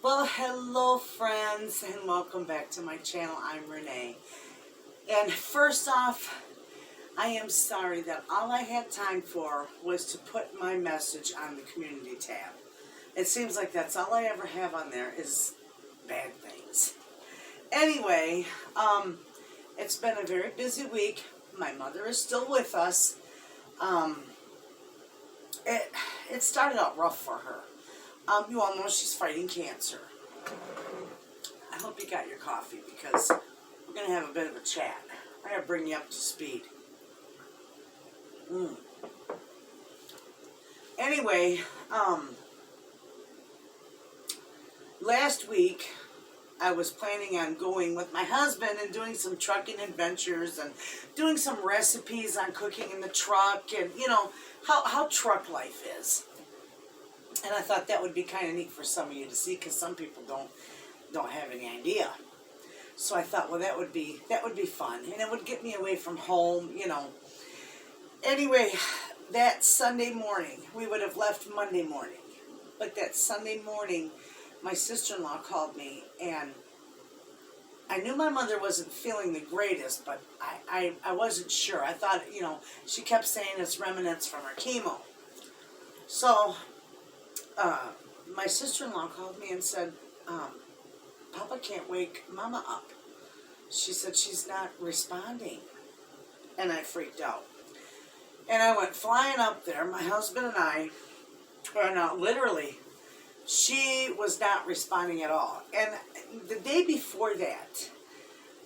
Well, hello friends, and welcome back to my channel. I'm Renee. And first off, I am sorry that all I had time for was to put my message on the community tab. It seems like that's all I ever have on there is bad things. Anyway, it's been a very busy week. My mother is still with us. It started out rough for her. You all know she's fighting cancer. I hope you got your coffee because we're going to have a bit of a chat. I got to bring you up to speed. Anyway, last week I was planning on going with my husband and doing some trucking adventures and doing some recipes on cooking in the truck and, you know, how truck life is. And I thought that would be kind of neat for some of you to see because some people don't have any idea. So I thought, well, that would be fun, and it would get me away from home, you know. Anyway, that Sunday morning, we would have left Monday morning, but that Sunday morning, my sister-in-law called me, and I knew my mother wasn't feeling the greatest, but I wasn't sure. I thought, you know, she kept saying it's remnants from her chemo. So my sister-in-law called me and said, Papa can't wake Mama up. She said she's not responding. And I freaked out. And I went flying up there, my husband and I, literally, she was not responding at all. And the day before that,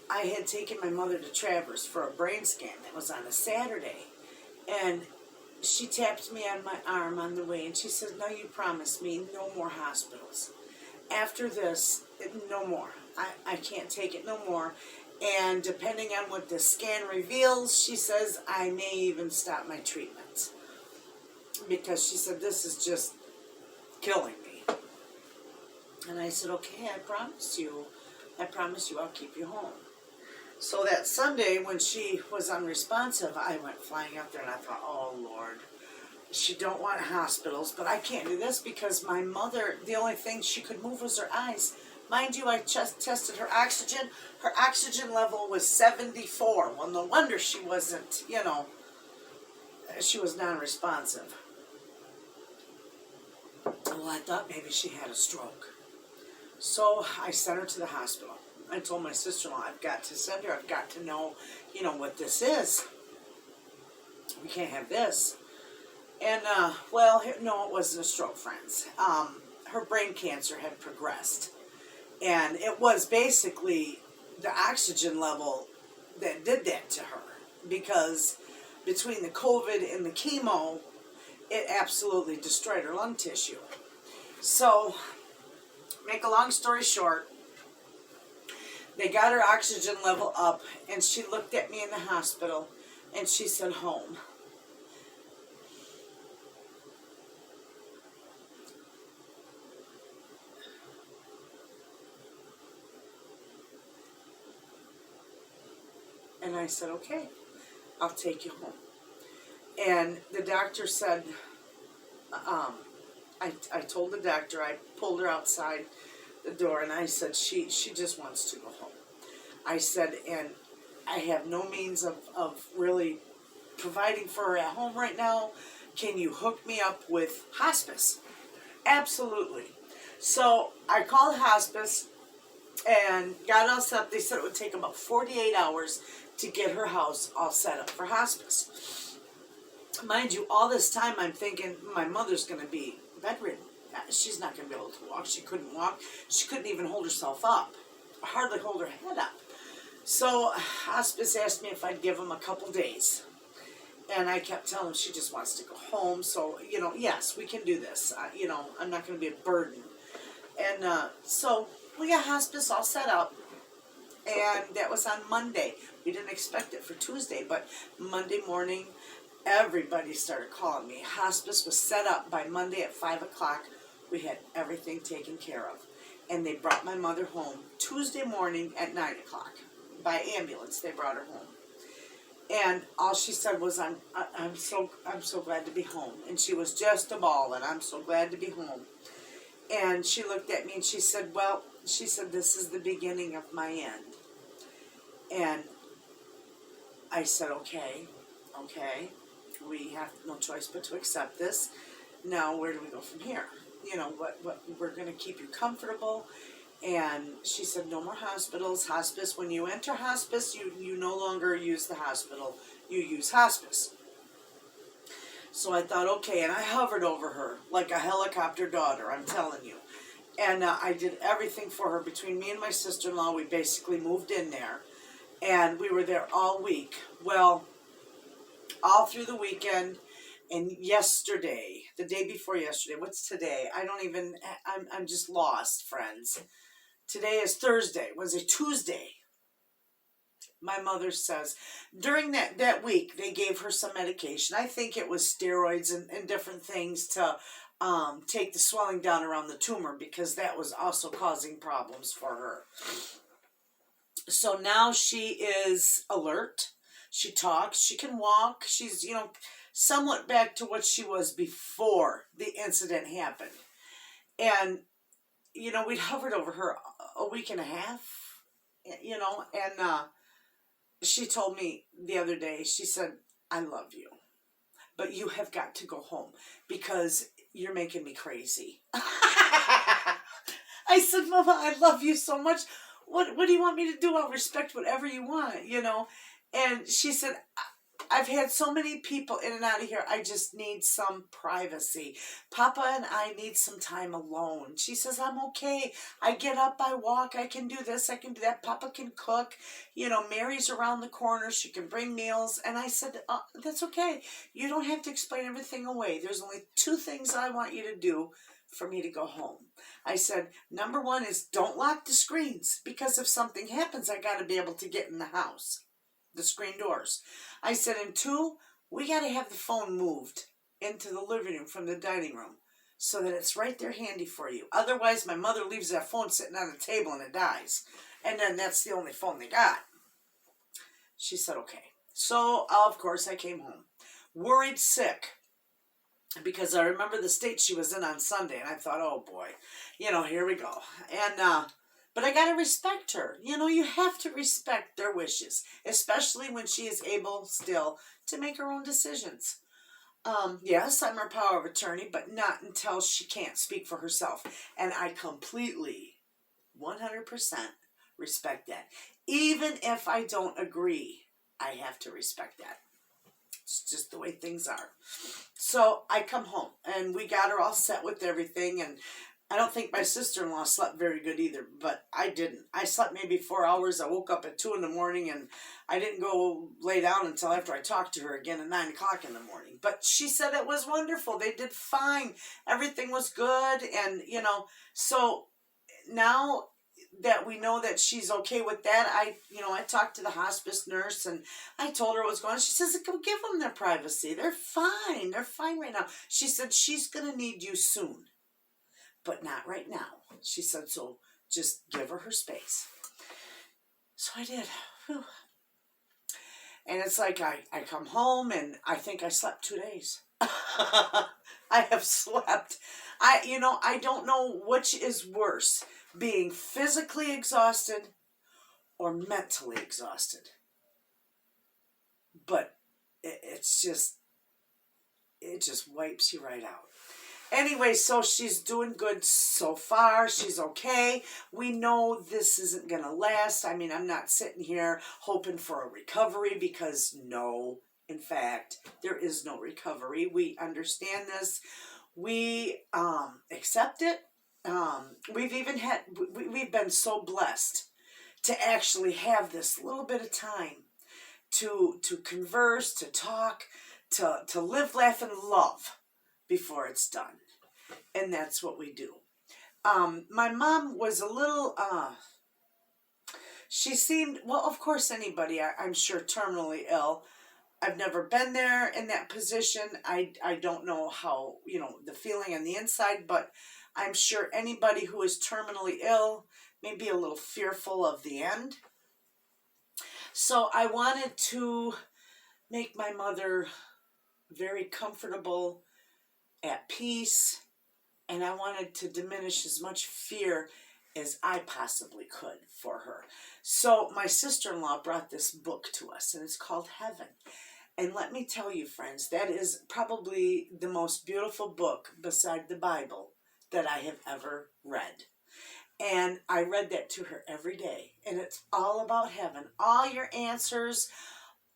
I had taken my mother to Traverse for a brain scan. That was on a Saturday. And she tapped me on my arm on the way, and she said, no, you promised me no more hospitals. After this, no more. I can't take it no more. And depending on what the scan reveals, she says, I may even stop my treatment. Because she said, this is just killing me. And I said, okay, I promise you I'll keep you home. So that Sunday, when she was unresponsive, I went flying up there and I thought, oh, Lord, she don't want hospitals, but I can't do this because my mother, the only thing she could move was her eyes. Mind you, I just tested her oxygen. Her oxygen level was 74. Well, no wonder she wasn't, you know, she was non-responsive. Well, I thought maybe she had a stroke. So I sent her to the hospital. I told my sister-in-law, I've got to send her. I've got to know, you know, what this is. We can't have this. And, well, no, it wasn't a stroke, friends. Her brain cancer had progressed. And it was basically the oxygen level that did that to her. Because between the COVID and the chemo, it absolutely destroyed her lung tissue. So, make a long story short, they got her oxygen level up, and she looked at me in the hospital, and she said, home. And I said, okay, I'll take you home. And the doctor said, I told the doctor, I pulled her outside the door, and I said, she just wants to go home. I said, and I have no means of really providing for her at home right now. Can you hook me up with hospice? Absolutely. So I called hospice and got all set up. They said it would take about 48 hours to get her house all set up for hospice. Mind you, all this time I'm thinking my mother's going to be bedridden. She's not going to be able to walk. She couldn't walk. She couldn't even hold herself up. Hardly hold her head up. So hospice asked me if I'd give them a couple days. And I kept telling them she just wants to go home. So, you know, yes, we can do this. You know, I'm not going to be a burden. And so we got hospice all set up. And that was on Monday. We didn't expect it for Tuesday. But Monday morning, everybody started calling me. Hospice was set up by Monday at 5 o'clock. We had everything taken care of. And they brought my mother home Tuesday morning at 9 o'clock. By ambulance, they brought her home. And all she said was, I'm so glad to be home. And she was just a ball, and I'm so glad to be home. And she looked at me and she said, well, she said, this is the beginning of my end. And I said, okay, we have no choice but to accept this. Now, where do we go from here? You know, what we're going to keep you comfortable. And she said, no more hospitals. Hospice, when you enter hospice, you no longer use the hospital. You use hospice. So I thought, okay, and I hovered over her like a helicopter daughter, I'm telling you. And I did everything for her. Between me and my sister-in-law, we basically moved in there. And we were there all week. Well, all through the weekend. And yesterday, the day before yesterday, what's today? I'm just lost, friends. Today is Thursday. Was it Tuesday? My mother says, during that week, they gave her some medication. I think it was steroids and different things to take the swelling down around the tumor, because that was also causing problems for her. So now she is alert. She talks. She can walk. She's, somewhat back to what she was before the incident happened. And, we'd hovered over her a week and a half, and she told me the other day, she said, I love you, but you have got to go home because you're making me crazy. I said, Mama, I love you so much. What do you want me to do? I'll respect whatever you want, And she said, I've had so many people in and out of here. I just need some privacy. Papa and I need some time alone. She says, I'm okay. I get up, I walk, I can do this, I can do that. Papa can cook. Mary's around the corner. She can bring meals. And I said, that's okay. You don't have to explain everything away. There's only 2 things I want you to do for me to go home. I said, number 1 is don't lock the screens, because if something happens, I got to be able to get in the house. The screen doors. I said, and 2, we got to have the phone moved into the living room from the dining room so that it's right there handy for you. Otherwise, my mother leaves that phone sitting on the table and it dies. And then that's the only phone they got. She said, okay. So, of course, I came home. Worried sick. Because I remember the state she was in on Sunday. And I thought, oh boy, here we go. And, but I got to respect her. You have to respect their wishes, especially when she is able still to make her own decisions. Yes, I'm her power of attorney, but not until she can't speak for herself. And I completely, 100% respect that. Even if I don't agree, I have to respect that. It's just the way things are. So I come home and we got her all set with everything, and I don't think my sister-in-law slept very good either, but I didn't. I slept maybe 4 hours. I woke up at 2 in the morning, and I didn't go lay down until after I talked to her again at 9 o'clock in the morning. But she said it was wonderful. They did fine. Everything was good, and, so now that we know that she's okay with that, I talked to the hospice nurse, and I told her what was going on. She says, go give them their privacy. They're fine. They're fine right now. She said, she's going to need you soon, but not right now. She said, so just give her space. So I did. Whew. And it's like I come home, and I think I slept 2 days. I have slept. I don't know which is worse, being physically exhausted or mentally exhausted. But it just wipes you right out. Anyway, so she's doing good so far. She's okay. We know this isn't going to last. I mean, I'm not sitting here hoping for a recovery, because no, in fact, there is no recovery. We understand this. We accept it. We've been so blessed to actually have this little bit of time to converse, to talk, to live, laugh, and love before it's done. And that's what we do. My mom was a little, she seemed, well, of course anybody, I'm sure, terminally ill. I've never been there in that position. I don't know how, the feeling on the inside, but I'm sure anybody who is terminally ill may be a little fearful of the end. So I wanted to make my mother very comfortable, at peace, and I wanted to diminish as much fear as I possibly could for her. So my sister-in-law brought this book to us, and it's called Heaven. And let me tell you, friends, that is probably the most beautiful book beside the Bible that I have ever read. And I read that to her every day. And it's all about heaven. All your answers,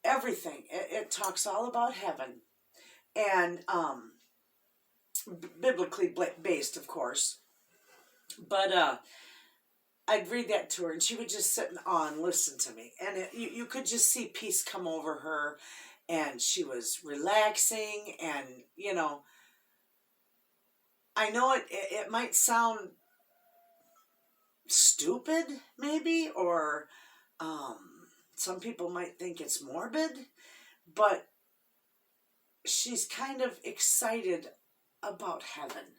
everything. It talks all about heaven. And biblically based, of course. But I'd read that to her, and she would just sit in awe and listen to me. And you could just see peace come over her. And she was relaxing, and, you know, I know it might sound stupid, maybe, or some people might think it's morbid, but she's kind of excited about heaven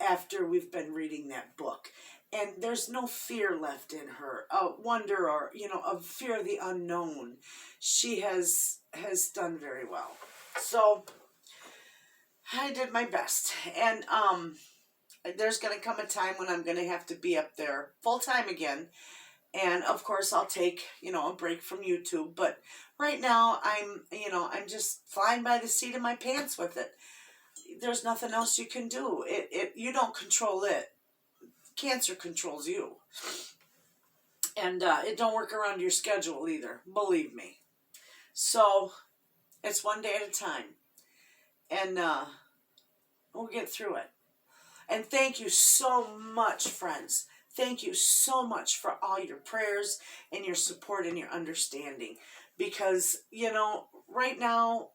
after we've been reading that book. And there's no fear left in her, wonder or, you know, of fear of the unknown. She has done very well. So I did my best. And there's going to come a time when I'm going to have to be up there full time again. And of course I'll take, you know, a break from YouTube. But right now I'm just flying by the seat of my pants with it. There's nothing else you can do. You don't control it. Cancer controls you. And it don't work around your schedule either, believe me. So it's one day at a time. And we'll get through it. And thank you so much, friends. Thank you so much for all your prayers and your support and your understanding. Because, you know, right now,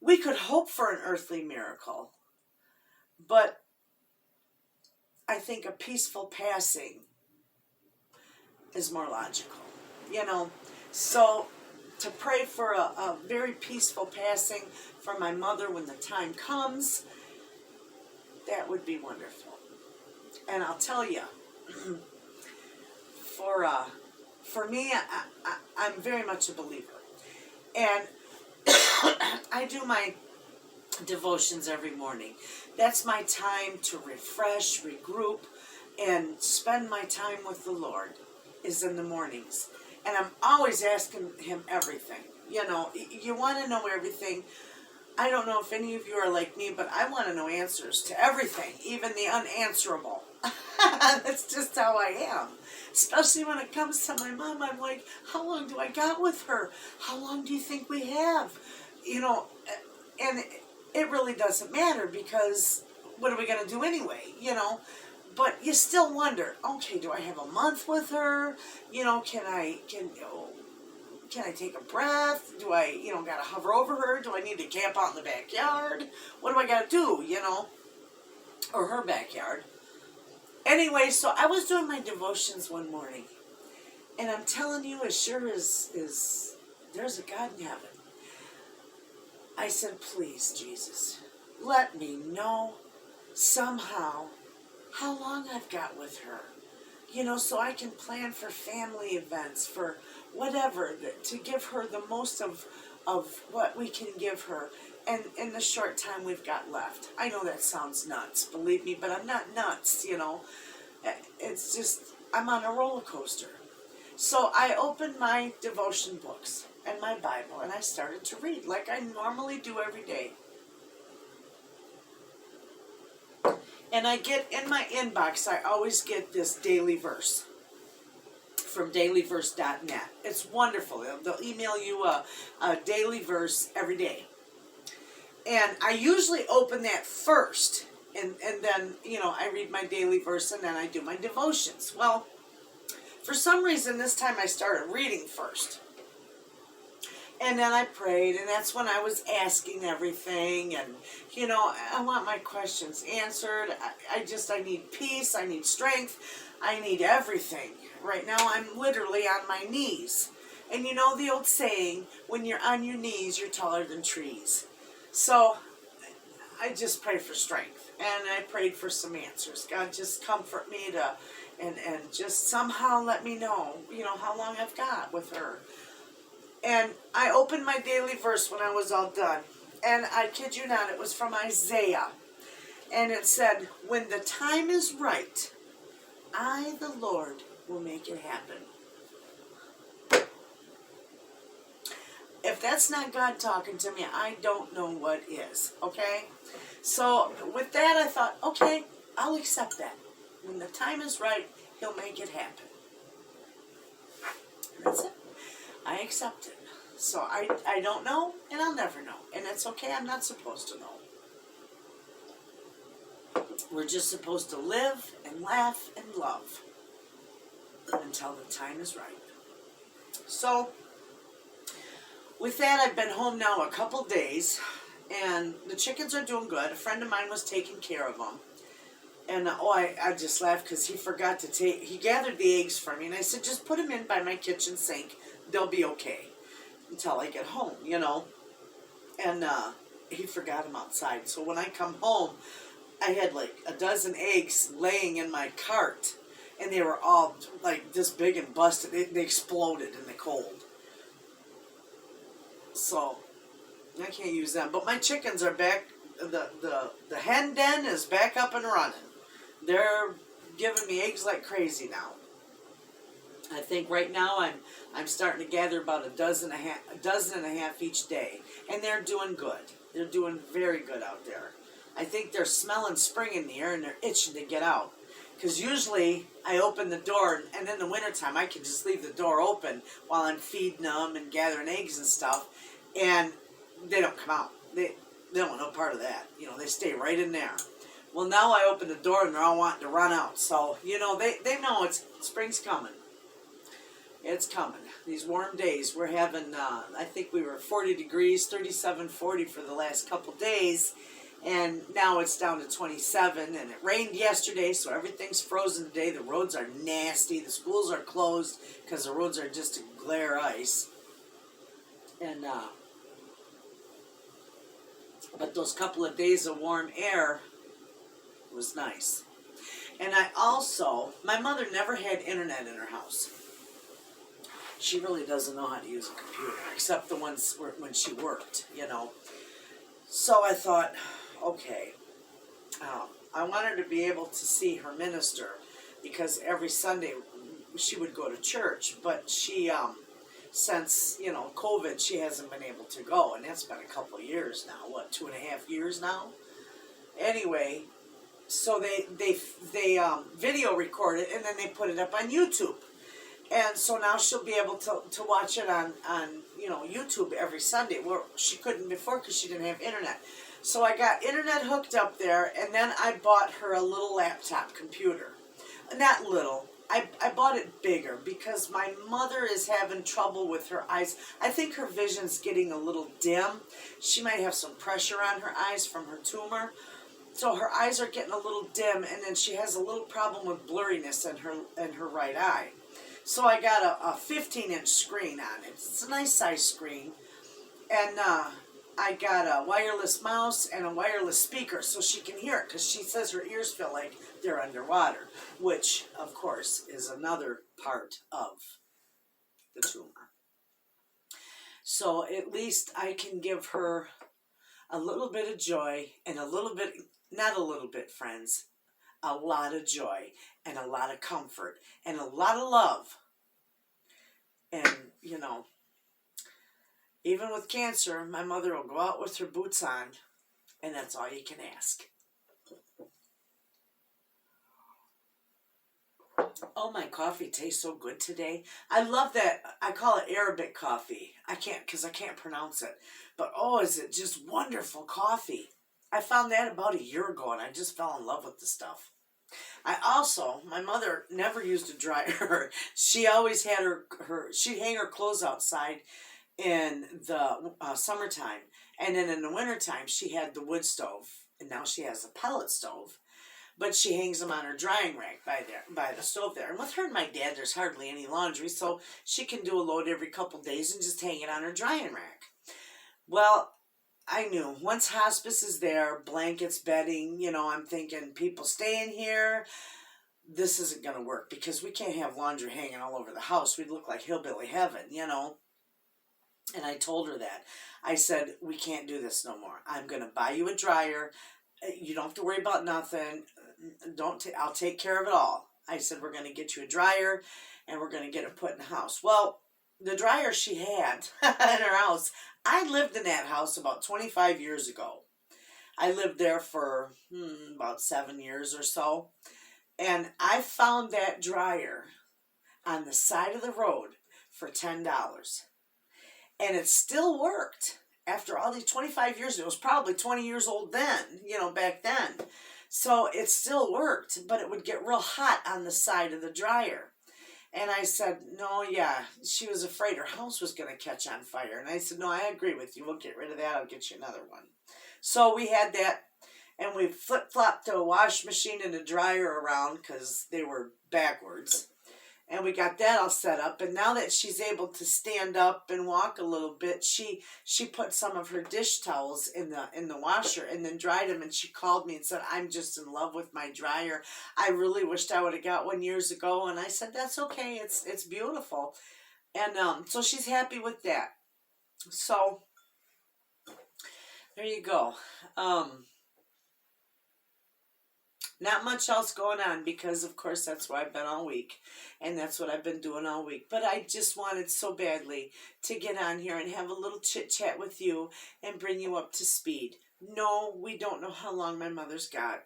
we could hope for an earthly miracle. But I think a peaceful passing is more logical, you know. So to pray for a very peaceful passing for my mother when the time comes, that would be wonderful. And I'll tell you, for me, I'm very much a believer. And I do my devotions every morning. That's my time to refresh, regroup, and spend my time with the Lord is in the mornings. And I'm always asking him everything. You know, you want to know everything. I don't know if any of you are like me, but I want to know answers to everything, even the unanswerable. That's just how I am. Especially when it comes to my mom, I'm like, how long do I got with her? How long do you think we have? You know, and it really doesn't matter because what are we going to do anyway, you know? But you still wonder, okay, do I have a month with her? You know, can I take a breath? Do I, got to hover over her? Do I need to camp out in the backyard? What do I got to do, or her backyard? Anyway, so I was doing my devotions one morning, and I'm telling you, as sure as there's a God in heaven, I said, please, Jesus, let me know somehow how long I've got with her, so I can plan for family events, for whatever, to give her the most of what we can give her, and in the short time we've got left. I know that sounds nuts, believe me, but I'm not nuts, It's just, I'm on a roller coaster. So I opened my devotion books and my Bible, and I started to read like I normally do every day. And I get in my inbox, I always get this daily verse from dailyverse.net. It's wonderful. They'll email you a daily verse every day. And I usually open that first, and then, I read my daily verse, and then I do my devotions. Well, for some reason, this time I started reading first. And then I prayed, and that's when I was asking everything, and, I want my questions answered. I need peace, I need strength, I need everything. Right now, I'm literally on my knees. And you know the old saying, when you're on your knees, you're taller than trees. So, I just prayed for strength, and I prayed for some answers. God, just comfort me and just somehow let me know, how long I've got with her. And I opened my daily verse when I was all done. And I kid you not, it was from Isaiah. And it said, when the time is right, I, the Lord, will make it happen. If that's not God talking to me, I don't know what is, okay? So with that, I thought, okay, I'll accept that. When the time is right, he'll make it happen. That's it. I accept it. So I don't know, and I'll never know. And it's okay, I'm not supposed to know. We're just supposed to live and laugh and love until the time is right. So, with that, I've been home now a couple days, and the chickens are doing good. A friend of mine was taking care of them. And, I just laughed because he gathered the eggs for me, and I said, just put them in by my kitchen sink. They'll be okay until I get home, And he forgot them outside. So when I come home, I had like a dozen eggs laying in my cart, and they were all like this big and busted. They exploded in the cold. So I can't use them. But my chickens are back. The hen den is back up and running. They're giving me eggs like crazy now. I think right now I'm starting to gather about a dozen and a half each day, and they're doing good. They're doing very good out there. I think they're smelling spring in the air and they're itching to get out. Because usually I open the door, and in the wintertime I can just leave the door open while I'm feeding them and gathering eggs and stuff, and they don't come out. They don't want no part of that. They stay right in there. Well, now I open the door and they're all wanting to run out. So, they know spring's coming. It's coming. These warm days, we're having, I think we were 40 degrees, 37, 40 for the last couple days. And now it's down to 27, and it rained yesterday, so everything's frozen today. The roads are nasty. The schools are closed because the roads are just a glare ice. And, but those couple of days of warm air was nice. And my mother never had internet in her house. She really doesn't know how to use a computer, except the ones when she worked, So I thought, okay, I want her to be able to see her minister, because every Sunday she would go to church, but she, since, COVID, she hasn't been able to go, and that's been a couple of years now, 2.5 years now? Anyway, so they video record it, and then they put it up on YouTube. And so now she'll be able to watch it on YouTube every Sunday, where she couldn't before because she didn't have internet. So I got internet hooked up there, and then I bought her a little laptop computer. Not little. I bought it bigger because my mother is having trouble with her eyes. I think her vision's getting a little dim. She might have some pressure on her eyes from her tumor. So her eyes are getting a little dim, and then she has a little problem with blurriness in her right eye. So I got a 15-inch screen on it. It's a nice size screen. And I got a wireless mouse and a wireless speaker so she can hear it, because she says her ears feel like they're underwater, which, of course, is another part of the tumor. So at least I can give her a little bit of joy and not a little bit, friends, a lot of joy and a lot of comfort and a lot of love. And, even with cancer, my mother will go out with her boots on, and that's all you can ask. Oh, my coffee tastes so good today. I love that. I call it Arabic coffee. I can't pronounce it. But, is it just wonderful coffee. I found that about a year ago, and I just fell in love with the stuff. My mother never used a dryer. She always had she'd hang her clothes outside in the summertime. And then in the wintertime, she had the wood stove. And now she has a pellet stove. But she hangs them on her drying rack by the stove there. And with her and my dad, there's hardly any laundry, so she can do a load every couple days and just hang it on her drying rack. Well, I knew once hospice is there, blankets, bedding, I'm thinking people staying here, this isn't going to work, because we can't have laundry hanging all over the house. We'd look like hillbilly heaven, And I told her that. I said, we can't do this no more. I'm going to buy you a dryer. You don't have to worry about nothing. I'll take care of it all. I said, we're going to get you a dryer and we're going to get it put in the house. Well, the dryer she had in her house, I lived in that house about 25 years ago. I lived there for about 7 years or so. And I found that dryer on the side of the road for $10. And it still worked after all these 25 years. It was probably 20 years old then, back then. So it still worked, but it would get real hot on the side of the dryer. And I said, no, yeah. She was afraid her house was going to catch on fire. And I said, no, I agree with you. We'll get rid of that. I'll get you another one. So we had that, and we flip-flopped a wash machine and a dryer around because they were backwards. And we got that all set up. And now that she's able to stand up and walk a little bit, she put some of her dish towels in the washer and then dried them. And she called me and said, I'm just in love with my dryer. I really wished I would have got one years ago. And I said, that's okay. It's beautiful. And so she's happy with that. So there you go. Not much else going on because, of course, that's where I've been all week. And that's what I've been doing all week. But I just wanted so badly to get on here and have a little chit-chat with you and bring you up to speed. No, we don't know how long my mother's got.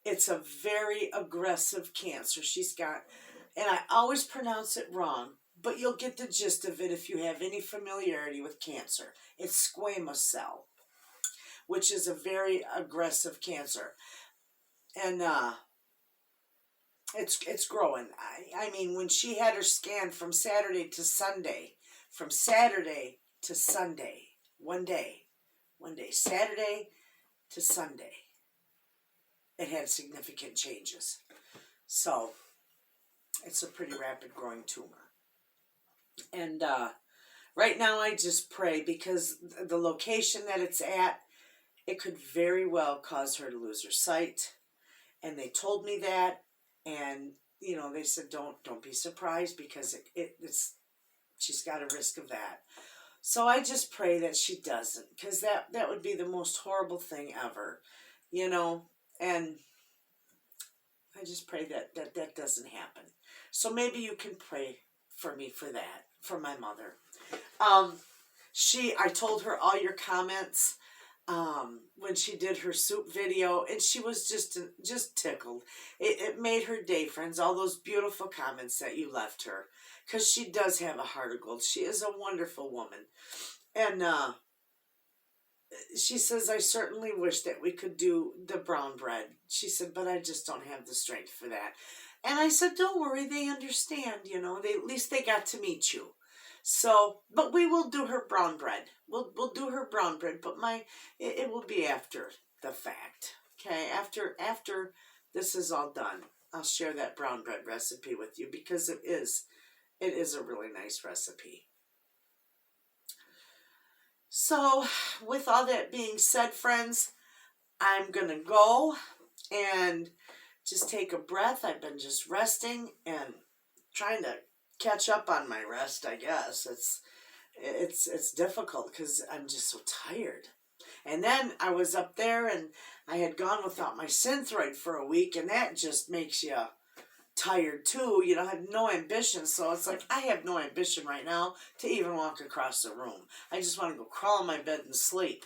It's a very aggressive cancer she's got. And I always pronounce it wrong. But you'll get the gist of it if you have any familiarity with cancer. It's squamous cell, which is a very aggressive cancer. And it's growing. I mean, when she had her scan from Saturday to Sunday, one day, Saturday to Sunday, it had significant changes. So it's a pretty rapid growing tumor. And right now I just pray because the location that it's at, it could very well cause her to lose her sight. And they told me that, and they said don't be surprised because it's she's got a risk of that. So I just pray that she doesn't, because that would be the most horrible thing ever, and I just pray that doesn't happen. So maybe you can pray for me for that, for my mother. I told her all your comments. When she did her soup video, and she was just tickled. It made her day, friends, all those beautiful comments that you left her, because she does have a heart of gold. She is a wonderful woman. And she says, I certainly wish that we could do the brown bread. She said, but I just don't have the strength for that. And I said, don't worry, they understand, at least they got to meet you. So, but we will do her brown bread. We'll do her brown bread, but it will be after the fact. Okay, after this is all done, I'll share that brown bread recipe with you because it is a really nice recipe. So, with all that being said, friends, I'm gonna go and just take a breath. I've been just resting and trying to catch up on my rest, I guess. It's difficult because I'm just so tired. And then I was up there and I had gone without my Synthroid for a week, and that just makes you tired too. I have no ambition, so it's like I have no ambition right now to even walk across the room. I just want to go crawl in my bed and sleep,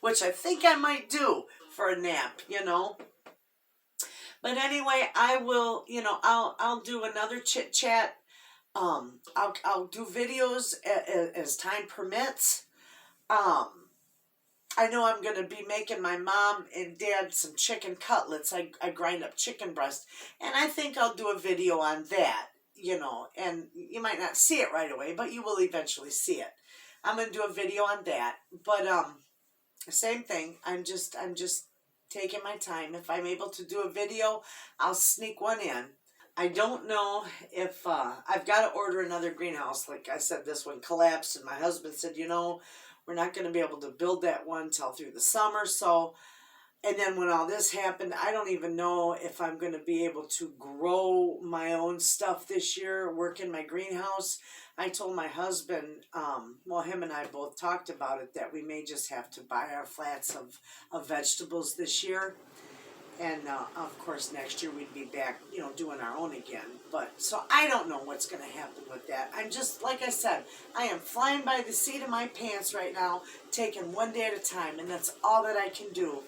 which I think I might do for a nap, But anyway, I will, I'll do another chit chat. I'll do videos as time permits. I know I'm going to be making my mom and dad some chicken cutlets. I grind up chicken breast, and I think I'll do a video on that, and you might not see it right away, but you will eventually see it. I'm going to do a video on that, but same thing. I'm just taking my time. If I'm able to do a video, I'll sneak one in. I don't know if I've got to order another greenhouse. Like I said, this one collapsed, and my husband said, we're not going to be able to build that one till through the summer. So And then when all this happened, I don't even know if I'm going to be able to grow my own stuff this year, work in my greenhouse. I told my husband, well, him and I both talked about it, that we may just have to buy our flats of vegetables this year. And of course, next year we'd be back, doing our own again. But so I don't know what's going to happen with that. I'm just, like I said, I am flying by the seat of my pants right now, taking one day at a time, and that's all that I can do.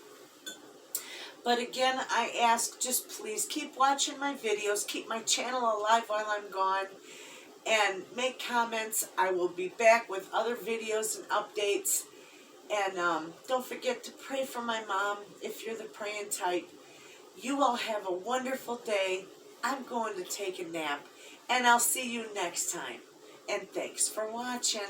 But again, I ask, just please keep watching my videos, keep my channel alive while I'm gone, and make comments. I will be back with other videos and updates. And don't forget to pray for my mom if you're the praying type. You all have a wonderful day. I'm going to take a nap, and I'll see you next time. And thanks for watching.